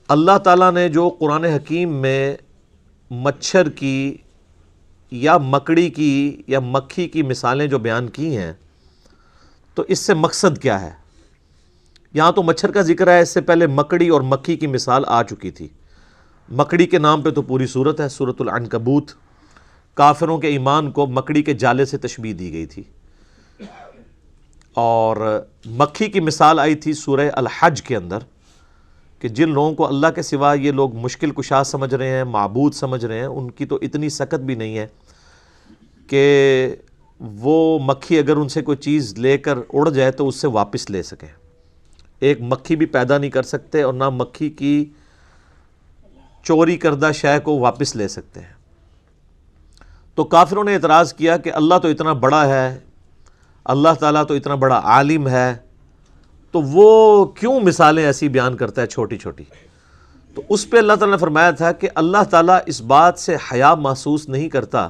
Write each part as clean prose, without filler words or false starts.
اللہ تعالیٰ نے جو قرآن حکیم میں مچھر کی یا مکڑی کی یا مکھی کی مثالیں جو بیان کی ہیں، تو اس سے مقصد کیا ہے؟ یہاں تو مچھر کا ذکر ہے، اس سے پہلے مکڑی اور مکھی کی مثال آ چکی تھی۔ مکڑی کے نام پہ تو پوری سورت ہے، سورۃ العنکبوت۔ کافروں کے ایمان کو مکڑی کے جالے سے تشبیہ دی گئی تھی، اور مکھی کی مثال آئی تھی سورہ الحج کے اندر، کہ جن لوگوں کو اللہ کے سوا یہ لوگ مشکل کشا سمجھ رہے ہیں، معبود سمجھ رہے ہیں، ان کی تو اتنی سکت بھی نہیں ہے کہ وہ مکھی اگر ان سے کوئی چیز لے کر اڑ جائے تو اس سے واپس لے سکیں۔ ایک مکھی بھی پیدا نہیں کر سکتے، اور نہ مکھی کی چوری کردہ شے کو واپس لے سکتے ہیں۔ تو کافروں نے اعتراض کیا کہ اللہ تو اتنا بڑا ہے، اللہ تعالیٰ تو اتنا بڑا عالم ہے، تو وہ کیوں مثالیں ایسی بیان کرتا ہے چھوٹی چھوٹی؟ تو اس پہ اللہ تعالیٰ نے فرمایا تھا کہ اللہ تعالیٰ اس بات سے حیا محسوس نہیں کرتا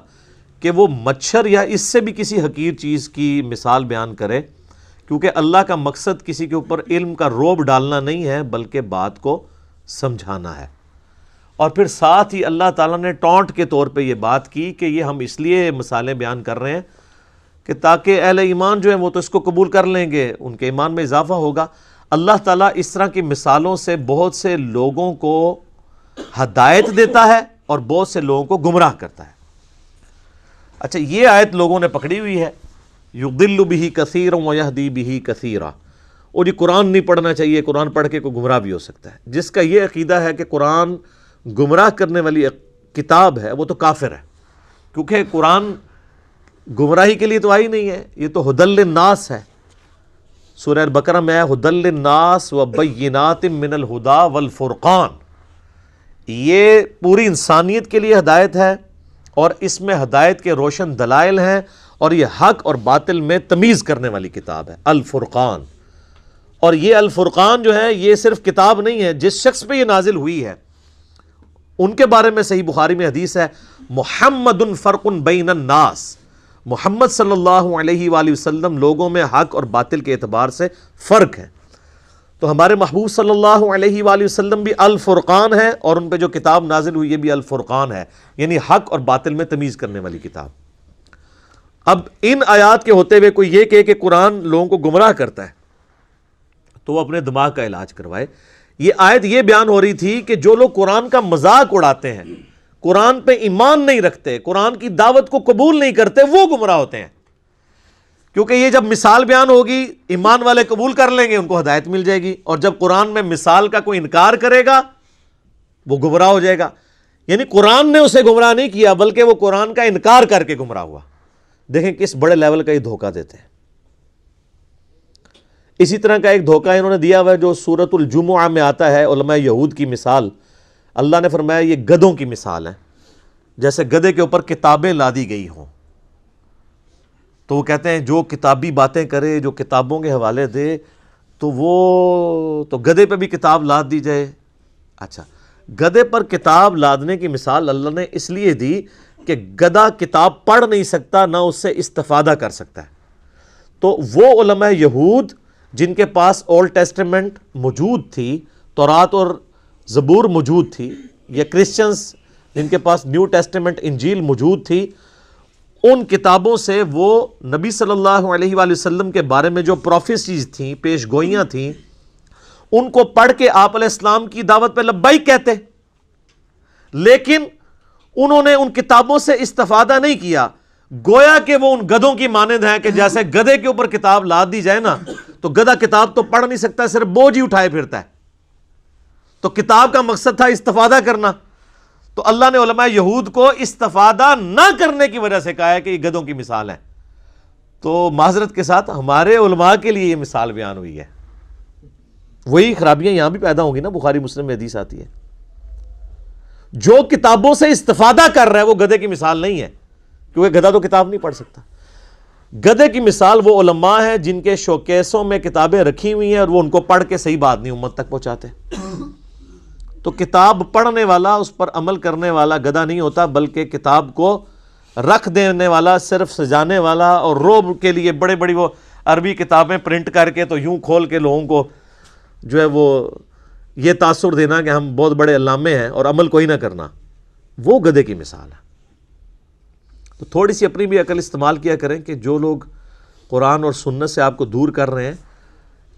کہ وہ مچھر یا اس سے بھی کسی حقیر چیز کی مثال بیان کرے، کیونکہ اللہ کا مقصد کسی کے اوپر علم کا روب ڈالنا نہیں ہے، بلکہ بات کو سمجھانا ہے۔ اور پھر ساتھ ہی اللہ تعالیٰ نے ٹونٹ کے طور پہ یہ بات کی کہ یہ ہم اس لیے مثالیں بیان کر رہے ہیں کہ تاکہ اہل ایمان جو ہیں وہ تو اس کو قبول کر لیں گے، ان کے ایمان میں اضافہ ہوگا۔ اللہ تعالیٰ اس طرح کی مثالوں سے بہت سے لوگوں کو ہدایت دیتا ہے اور بہت سے لوگوں کو گمراہ کرتا ہے۔ اچھا، یہ آیت لوگوں نے پکڑی ہوئی ہے، یضل بہ کثیرا ویہدی بہ کثیرا، اور یہ قرآن نہیں پڑھنا چاہیے، قرآن پڑھ کے کوئی گمراہ بھی ہو سکتا ہے۔ جس کا یہ عقیدہ ہے کہ قرآن گمراہ کرنے والی کتاب ہے وہ تو کافر ہے، کیونکہ قرآن گمراہی کے لیے تو آئی نہیں ہے، یہ تو ھدی للناس ہے۔ سورہ البقرہ میں ہے ھدی للناس وبینات من الھدی والفرقان، یہ پوری انسانیت کے لیے ہدایت ہے، اور اس میں ہدایت کے روشن دلائل ہیں، اور یہ حق اور باطل میں تمیز کرنے والی کتاب ہے، الفرقان۔ اور یہ الفرقان جو ہے یہ صرف کتاب نہیں ہے، جس شخص پہ یہ نازل ہوئی ہے ان کے بارے میں صحیح بخاری میں حدیث ہے، محمد فرق بین الناس، محمد صلی اللہ علیہ وآلہ وسلم لوگوں میں حق اور باطل کے اعتبار سے فرق ہے۔ تو ہمارے محبوب صلی اللہ علیہ وآلہ وسلم بھی الفرقان ہے، اور ان پہ جو کتاب نازل ہوئی یہ بھی الفرقان ہے، یعنی حق اور باطل میں تمیز کرنے والی کتاب۔ اب ان آیات کے ہوتے ہوئے کوئی یہ کہے کہ قرآن لوگوں کو گمراہ کرتا ہے، تو وہ اپنے دماغ کا علاج کروائے۔ یہ آیت یہ بیان ہو رہی تھی کہ جو لوگ قرآن کا مذاق اڑاتے ہیں، قرآن پہ ایمان نہیں رکھتے، قرآن کی دعوت کو قبول نہیں کرتے، وہ گمراہ ہوتے ہیں، کیونکہ یہ جب مثال بیان ہوگی ایمان والے قبول کر لیں گے، ان کو ہدایت مل جائے گی، اور جب قرآن میں مثال کا کوئی انکار کرے گا وہ گمراہ ہو جائے گا۔ یعنی قرآن نے اسے گمراہ نہیں کیا، بلکہ وہ قرآن کا انکار کر کے گمراہ ہوا۔ دیکھیں کس بڑے لیول کا یہ دھوکہ دیتے ہیں۔ اسی طرح کا ایک دھوکہ انہوں نے دیا ہوا ہے جو سورۃ الجمعہ میں آتا ہے، علماء یہود کی مثال۔ اللہ نے فرمایا یہ گدھوں کی مثال ہے، جیسے گدھے کے اوپر کتابیں لادی گئی ہوں۔ تو وہ کہتے ہیں جو کتابی باتیں کرے، جو کتابوں کے حوالے دے، تو وہ تو گدھے پہ بھی کتاب لاد دی جائے۔ اچھا، گدھے پر کتاب لادنے کی مثال اللہ نے اس لیے دی کہ گدھا کتاب پڑھ نہیں سکتا، نہ اس سے استفادہ کر سکتا ہے۔ تو وہ علماء یہود جن کے پاس اولڈ ٹیسٹمنٹ موجود تھی، تورات اور زبور موجود تھی، یا کرسچنز جن کے پاس نیو ٹیسٹمنٹ انجیل موجود تھی، ان کتابوں سے وہ نبی صلی اللہ علیہ وآلہ وسلم کے بارے میں جو پروفیسیز تھیں، پیش گوئیاں تھیں، ان کو پڑھ کے آپ علیہ السلام کی دعوت پہ لبیک کہتے، لیکن انہوں نے ان کتابوں سے استفادہ نہیں کیا، گویا کہ وہ ان گدھوں کی مانند ہیں کہ جیسے گدھے کے اوپر کتاب لاد دی جائے نا، تو گدھا کتاب تو پڑھ نہیں سکتا، صرف بوجھ ہی اٹھائے پھرتا ہے۔ تو کتاب کا مقصد تھا استفادہ کرنا، تو اللہ نے علماء یہود کو استفادہ نہ کرنے کی وجہ سے کہا ہے کہ یہ گدھوں کی مثال ہے۔ تو معذرت کے ساتھ ہمارے علماء کے لیے یہ مثال بیان ہوئی ہے۔ وہی خرابیاں یہاں بھی پیدا ہوں گی نا، بخاری مسلم میں حدیث آتی ہے، جو کتابوں سے استفادہ کر رہا ہے وہ گدھے کی مثال نہیں ہے، کیونکہ گدھا تو کتاب نہیں پڑھ سکتا۔ گدھے کی مثال وہ علماء ہیں جن کے شوکیسوں میں کتابیں رکھی ہوئی ہیں، اور وہ ان کو پڑھ کے صحیح بات نہیں امت تک پہنچاتے۔ تو کتاب پڑھنے والا، اس پر عمل کرنے والا گدھا نہیں ہوتا، بلکہ کتاب کو رکھ دینے والا، صرف سجانے والا، اور روب کے لیے بڑے بڑی وہ عربی کتابیں پرنٹ کر کے تو یوں کھول کے لوگوں کو جو ہے وہ یہ تاثر دینا کہ ہم بہت بڑے علامے ہیں اور عمل کوئی نہ کرنا، وہ گدھے کی مثال ہے۔ تو تھوڑی سی اپنی بھی عقل استعمال کیا کریں کہ جو لوگ قرآن اور سنت سے آپ کو دور کر رہے ہیں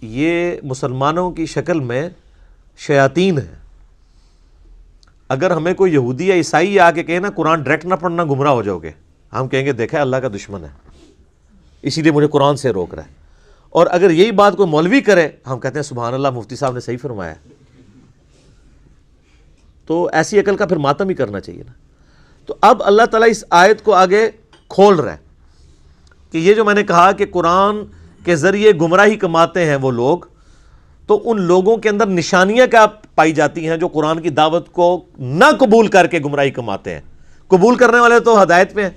یہ مسلمانوں کی شکل میں شیاطین ہیں۔ اگر ہمیں کوئی یہودی یا عیسائی آ کے کہے نا قرآن ڈائریکٹ نہ پڑھنا گمراہ ہو جاؤ گے، ہم کہیں گے دیکھا اللہ کا دشمن ہے اسی لیے مجھے قرآن سے روک رہا ہے۔ اور اگر یہی بات کوئی مولوی کرے ہم کہتے ہیں سبحان اللہ مفتی صاحب نے صحیح فرمایا۔ تو ایسی عقل کا پھر ماتم ہی کرنا چاہیے نا۔ تو اب اللہ تعالیٰ اس آیت کو آگے کھول رہا ہے کہ یہ جو میں نے کہا کہ قرآن کے ذریعے گمراہی کماتے ہیں وہ لوگ، تو ان لوگوں کے اندر نشانیاں کیا پائی جاتی ہیں جو قرآن کی دعوت کو نہ قبول کر کے گمراہی کماتے ہیں؟ قبول کرنے والے تو ہدایت پہ ہیں۔